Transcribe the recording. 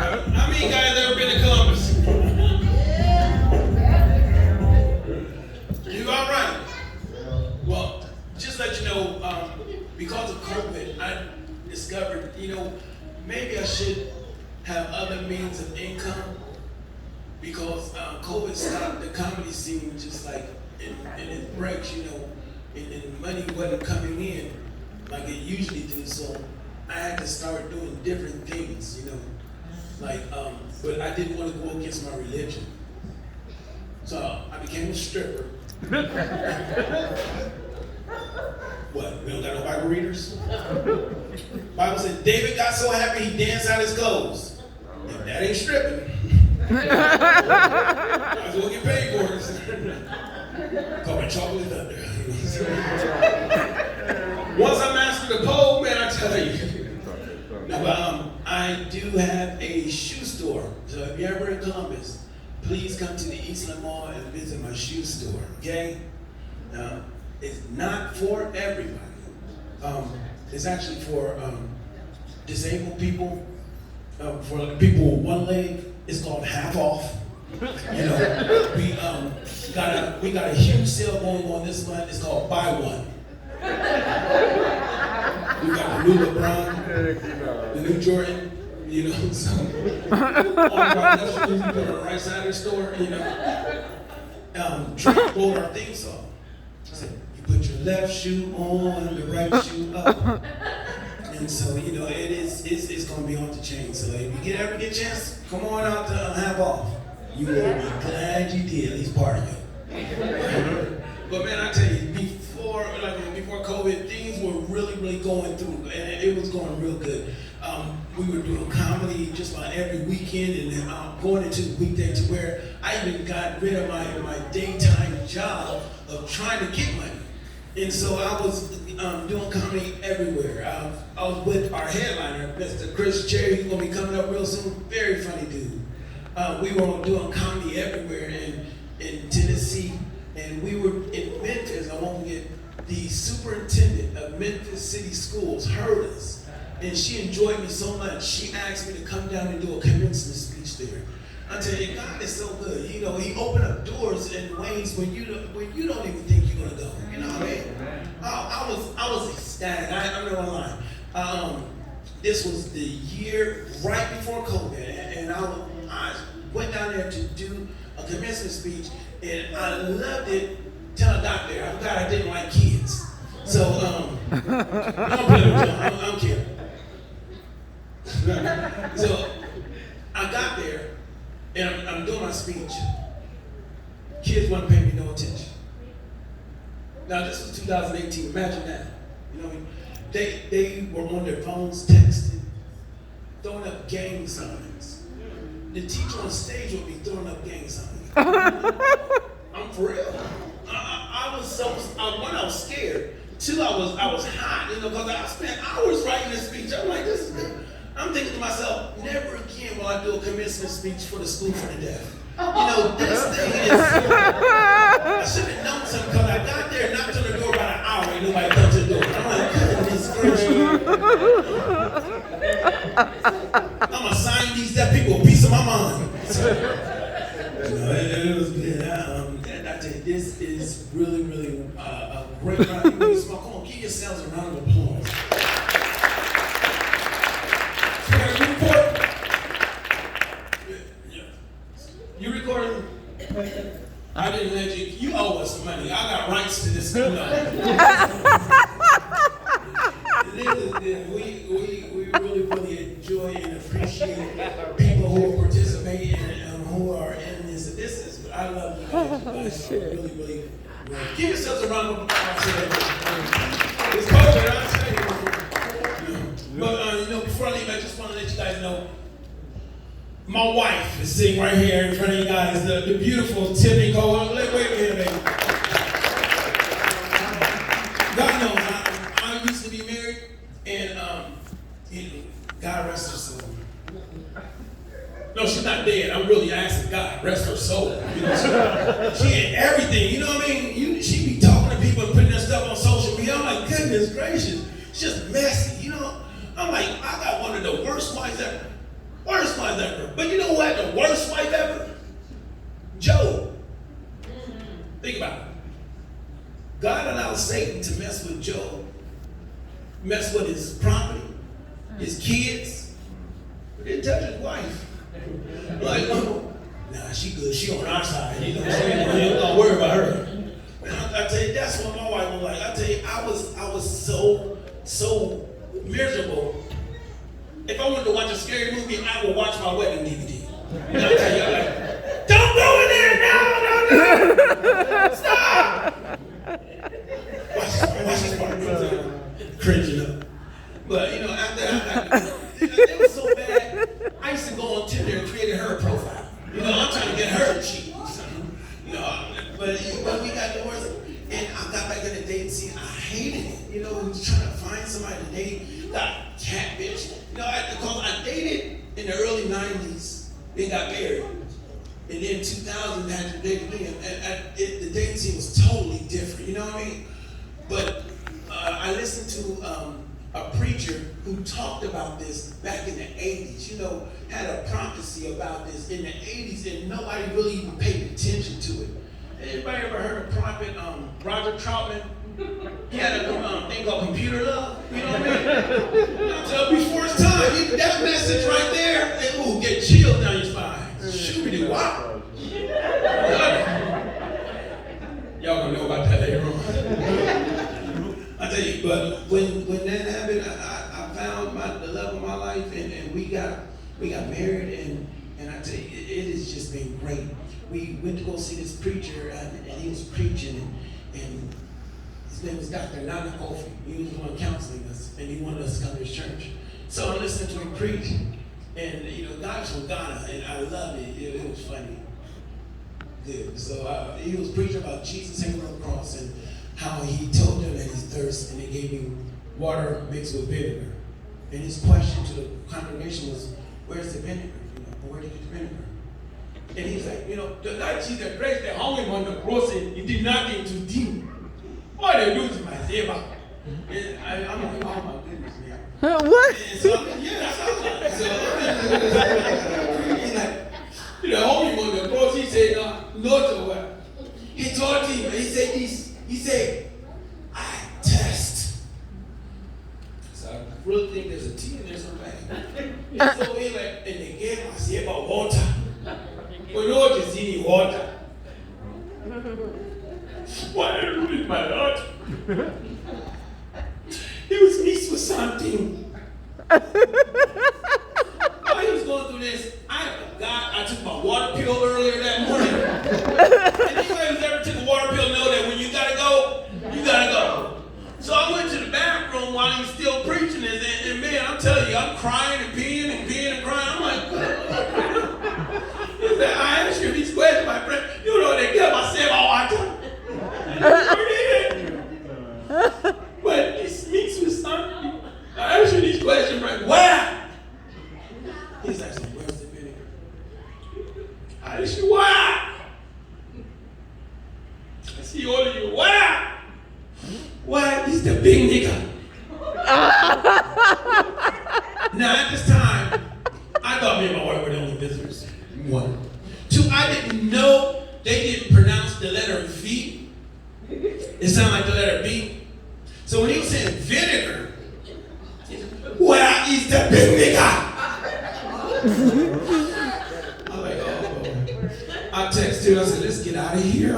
How many guys ever been to Columbus? You all right? Well, just let you know, because of COVID, I discovered, maybe I should have other means of income because COVID stopped the comedy scene just like, and it breaks, and money wasn't coming in like it usually do. So I had to start doing different things, but I didn't want to go against my religion. So I became a stripper. What, we don't got no Bible readers? Bible said David got so happy he danced out his clothes. If that ain't stripping, I was gonna get paid for it. Call me chocolate thunder. Once I mastered the pole, man, I tell you. Now, I do have a shoe store. So if you're ever in Columbus, please come to the Eastland Mall and visit my shoe store, okay? Now, it's not for everybody. It's actually for disabled people, for people with one leg. It's called half off. We got a huge sale going on this month. It's called buy one. We got the new LeBron, the new Jordan, so on our left shoes, we put on the right side of the store, Drake wrote our theme song. So you put your left shoe on, the right shoe up. And so, it's going to be off the chain. So if you ever get a chance, come on out to Half Off. You will be glad you did, at least part of it. But man, I tell you, before COVID, things were really, really going through, and it was going real good. We were doing comedy just about every weekend, and then going into the weekday to where I even got rid of my daytime job of trying to get money. And so I was doing comedy everywhere. I was with our headliner, Mr. Chris Cherry, who's going to be coming up real soon. Very funny dude. We were doing comedy everywhere in Tennessee, and we were in Memphis. I won't forget, the superintendent of Memphis City Schools heard us, and she enjoyed me so much. She asked me to come down and do a commencement speech there. I tell you, God is so good. He opened up doors in ways when you don't even think you're gonna go. You know what I mean? I was ecstatic. I'm not gonna lie. This was the year right before COVID, and I went down there to do a commencement speech, and I loved it till I got there. I forgot I didn't like kids. So I'm kidding. So I got there. And I'm doing my speech. Kids weren't paying me no attention. Now this was 2018. Imagine that. They were on their phones texting, throwing up gang signs. The teacher on stage would be throwing up gang signs. I'm for real. I was one, I was scared. Two, I was hot. Because I spent hours writing this speech. I'm like, this is good. I'm thinking to myself, never again will I do a commencement speech for the school for the deaf. This thing is, I should have known something because I got there, knocked on the door about an hour, and nobody come to the door. I'm like, goodness gracious. I'm going to sign these deaf people a piece of my mind. It was good. I tell you, this is really, really a great round. Come on, give yourselves a round of applause. You recording? I didn't let you. You owe us some money. I got rights to this. We really, really enjoy and appreciate people who participate and who are in this. This is, I love you guys. Really, really. Give yourselves a round of applause. It's COVID, I'll tell you. But before I leave, I just want to let you guys know. My wife is sitting right here in front of you guys, the beautiful Tiffany Cole. Wait a minute, baby. God knows, I used to be married, and God rest her soul. No, she's not dead. I'm really asking God, rest her soul. She had everything, you know what I mean? She be talking to people and putting her stuff on social media. I'm like, goodness gracious, it's just messy, I'm like, I got one of the worst wives ever. Worst wives ever. the worst wife ever? Job. Think about it. God allowed Satan to mess with Job, mess with his property, his kids, but didn't touch his wife. Like, oh, nah, she good. She on our side. You know what I'm saying? Don't worry about her. And I tell you, that's what my wife was like. I tell you, I was so miserable. If I wanted to watch a scary movie, I would watch my wedding DVD. And I tell you, I'm like, don't go in there now, no. Stop. Watch this part. Cringing up. But, you know, after it was so bad, I used to go on Tinder and create her profile. You know, I'm trying to get her to cheat. You know, but when we got divorced, and I got back in the dating scene, I hated it. You know, was trying to find somebody to date, got catfish. You know, because I dated in the early 90s, then got married. And then 2000, I had to date again. And the dating scene was totally different, you know what I mean? But I listened to a preacher who talked about this back in the 80s, you know, had a prophecy about this in the 80s, and nobody really even paid attention to it. Anybody ever heard of prophet Roger Troutman? He had a thing called Computer Love, you know what I mean? So before his time, that message right there, it will get chills down your spine. Shoot, wow. Y'all gonna know about that later on. I tell you, but when that happened, I found the love of my life, and we got married, and I tell you, it has just been great. We went to go see this preacher, and he was preaching, and his name was Dr. Nana Kofi. He was the one counseling us, and he wanted us to come to his church. So I listened to him preach, and you know, God was from Ghana, and I loved it. It was funny. Good. So he was preaching about Jesus hanging on the cross, and how he told them that he's thirsty, and they gave him water mixed with vinegar. And his question to the congregation was, where's the vinegar? You know, where did you get the vinegar? And he's like, you know, the night Jesus Christ, they hung him on the cross, and he did not get too deep. What they do to my Zeba? I'm like, oh my goodness, man. What? And so I'm like, yeah, that's how it's like. So he's like, you know, hung him on the cross. He said, no to what? He told him, he said this. He said, I test. So I really think there's a T in there somewhere. So he like, and they gave my Zeba water. But Lord, you see water. Why are you with my Lord? He was mixed with something. While he was going through this, I forgot I took my water pill earlier that morning. And anybody who's ever took a water pill know that when you gotta go, you gotta go. So I went to the bathroom while he was still preaching this, and man, I'm telling you, I'm crying and peeing and crying. I'm like, I asked you these questions, my friend. You know they get myself all I do. But it speaks with something. I asked you these questions, right? Where? He's like, where's the vinegar? I asked you why? I see all of you. Where? Where is the big nigga? Now at this time, I thought me and my wife were the only visitors. One. Two, I didn't know they didn't pronounce the letter V. It sounded like the letter B. So when he was saying vinegar, where is the big nigga? I'm like, oh. I texted her, I said, let's get out of here.